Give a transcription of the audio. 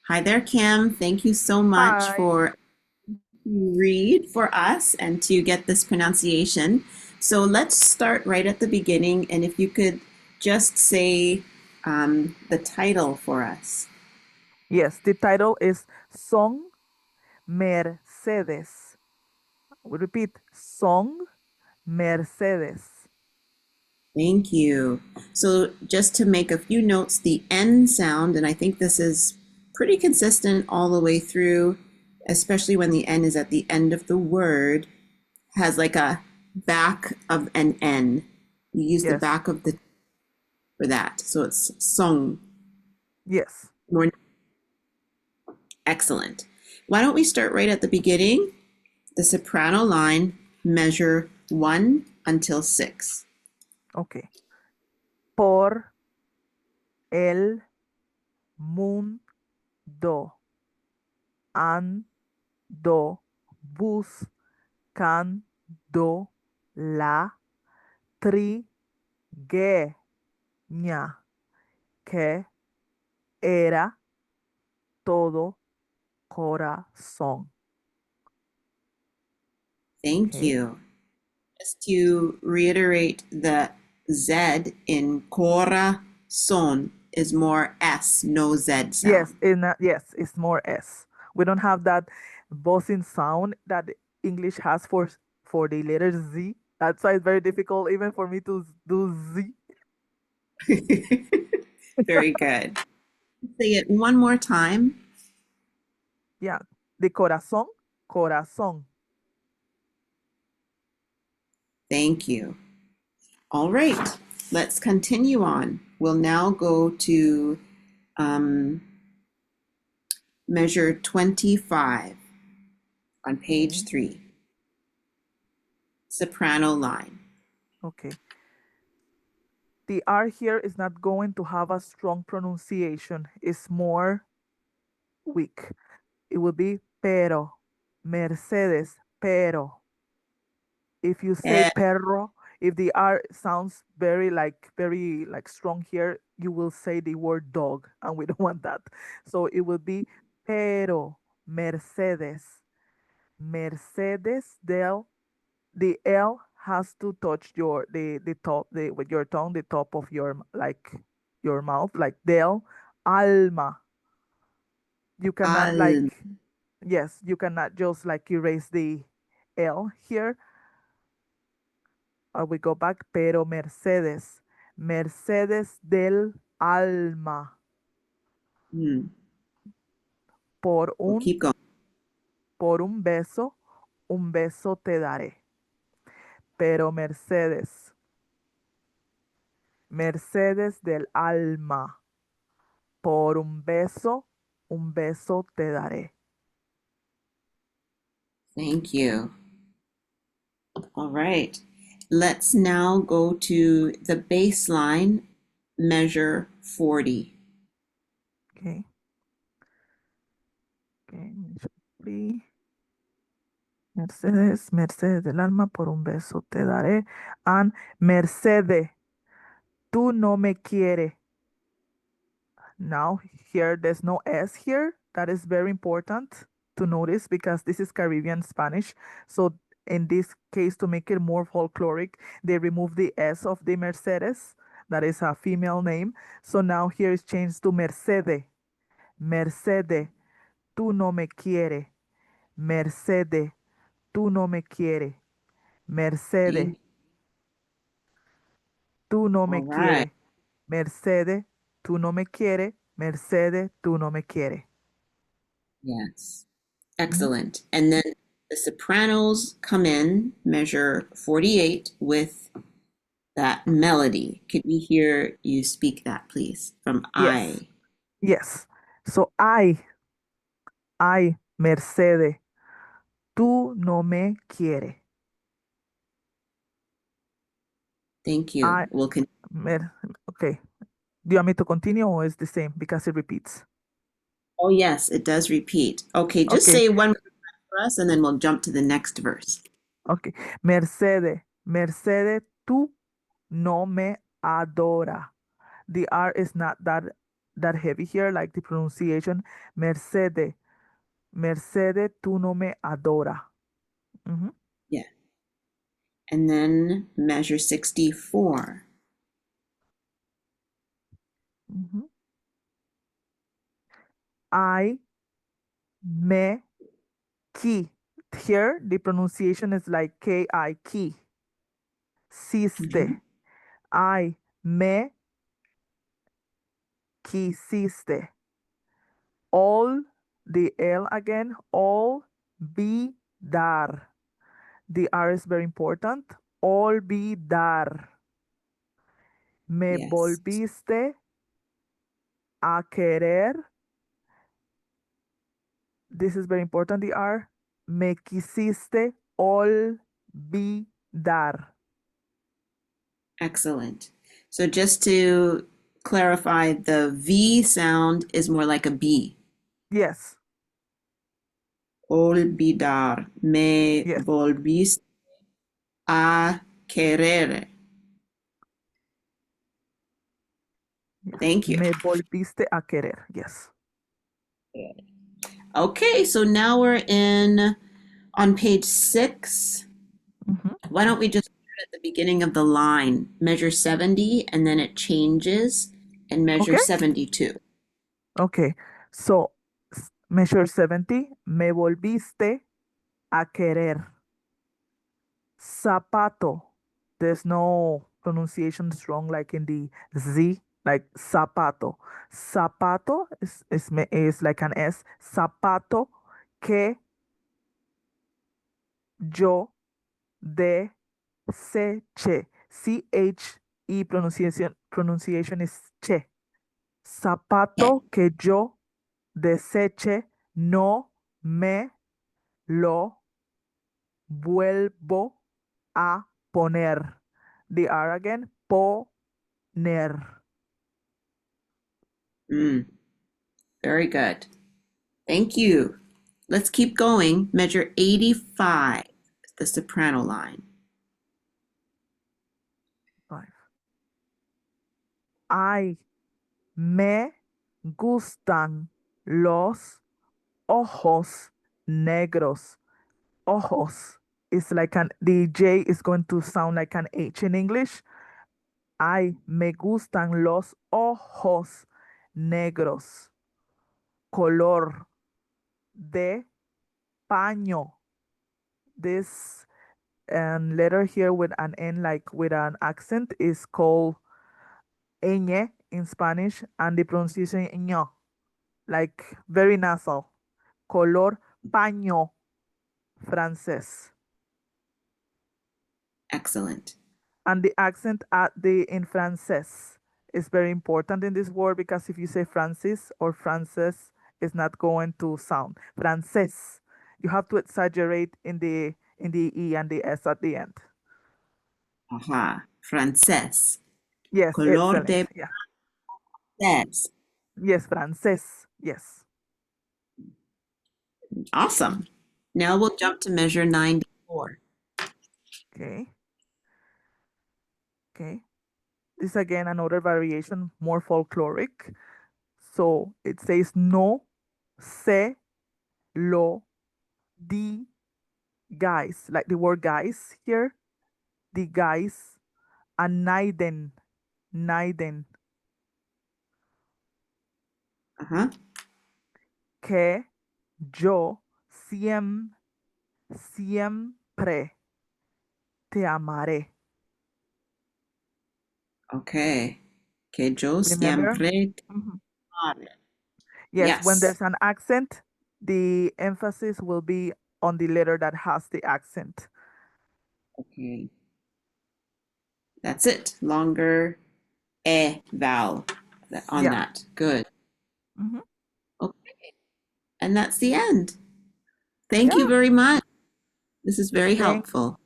Hi there, Kim. Thank you so much Hi. for read for us and to get this pronunciation. So let's start right at the beginning, and if you could just say the title for us. Yes, the title is Song Mercedes. We repeat, Song Mercedes. Thank you. So just to make a few notes, the N sound, and I think this is pretty consistent all the way through, especially when the N is at the end of the word, has like a back of an N. You use the Yes, back of the for that. So it's song. yes. More excellent. Why don't we start right at the beginning? The soprano line, measure 1 until 6. Okay. Por el mundo ando buscando la trigueña que era todo corazón. Thank Okay. you. Just to reiterate, the Z in corazón is more S, no Z Yes, sound. yes, it's more S. We don't have that buzzing sound that English has for the letter Z. That's why it's very difficult even for me to do Z. Very good. Say it one more time. Yeah, the corazón, corazón. Thank you. All right, let's continue on. We'll now go to um, measure 25 on page Okay, 3, soprano line. okay. The R here is not going to have a strong pronunciation. It's more weak. It will be pero, Mercedes, pero. If you say Eh, perro, if the R sounds very strong here, you will say the word dog, and we don't want that. So it will be pero Mercedes. Mercedes del the L has to touch the top with your tongue, the top of your mouth, like del alma. You cannot al, yes, you cannot just like erase the L here. We go back, pero Mercedes, Mercedes del alma, por we'll un, keep going. por un beso te daré. Pero Mercedes, Mercedes del alma, por un beso te daré. Thank you. All right. Let's now go to the baseline, measure 40. Okay, okay, free. Mercedes, Mercedes del alma, por un beso te daré. And Mercedes, tú no me quieres. Now, here, there's no S here. That is very important to notice because this is Caribbean Spanish. So, in this case, to make it more folkloric, they remove the S of the Mercedes. That is a female name. So now here is changed to Mercedes. Mercedes, tú no me quieres. Mercedes, tú no me quieres. Mercedes, Thank, tú no all me right. quieres. Mercedes, tú no me quieres. Mercedes, tú no me quieres. Yes. Mhm. Excellent. And then the sopranos come in, measure 48 with that melody. Could we hear you speak that, please? From Yes, I. yes. So ay, Mercedes, tú no me quieres. Thank you. I, We'll continue. okay. Do you want me to continue or is the same because it repeats? Oh, yes, it does repeat. Okay, just Okay, say one more time for us and then we'll jump to the next verse. okay. Mercedes, Mercedes, tú no me adora. The R is not that that heavy here, like the pronunciation. Mercedes, Mercedes, tú no me adora. Mhm, Yeah. And then measure 64. mhm. I, me, ki. Here, the pronunciation is like K-I, ki. Mhm. Siste. I, me, quisiste. All, the L again, all, be, dar. The R is very important. Olvidar. Me Yes. volviste a querer. This is very important, the R. Me quisiste olvidar. Excellent. So just to clarify, the V sound is more like a B. Yes, Olvidar. Me yes, volviste a querer. yes. Thank you. Me volviste a querer. Yes. Okay, so now we're in on page 6. Mhm. Why don't we just start at the beginning of the line, measure 70, and then it changes and measure Okay. 72. Okay. So measure 70. Me volviste a querer. Zapato. There's no pronunciation strong like in the Z, like zapato. Zapato is like an S. Zapato que yo deseché. CHE pronunciation is che. Yeah. Zapato que yo deseché no me lo vuelvo a poner. The R again, poner. Mm, very good. Thank you. Let's keep going. Measure 85, the soprano line. Five. Ay, me gustan los ojos negros. Ojos is like the J is going to sound like an H in English. Ay, me gustan los ojos negros. Color de paño. This letter here with an N, like with an accent, is called ñ in Spanish, and the pronunciation ñ, like very nasal. Color paño francés. Excellent. And the accent at the in francés is very important in this word, because if you say Francis or Frances, it's not going to sound. Francés. You have to exaggerate in the E and the S at the end. Aha. Francés. Yes, Color excellent. de Yeah. francés. Yes, francés. Yes. Awesome. Now we'll jump to measure 94. Okay. Okay. This again another variation, more folkloric. So it says no se lo di guys, like the word guys here, the guys, and naiden, Uh-huh. que yo siempre te amaré. Okay. Que yo Remember? siempre te Mhm. amaré. Yes, when Yes. there's an accent, the emphasis will be on the letter that has the accent. Okay. That's it. Longer vowel on Yeah. that. Good. Mhm. Okay. And that's the end. Thank you Yeah. very much. This is very Thank helpful.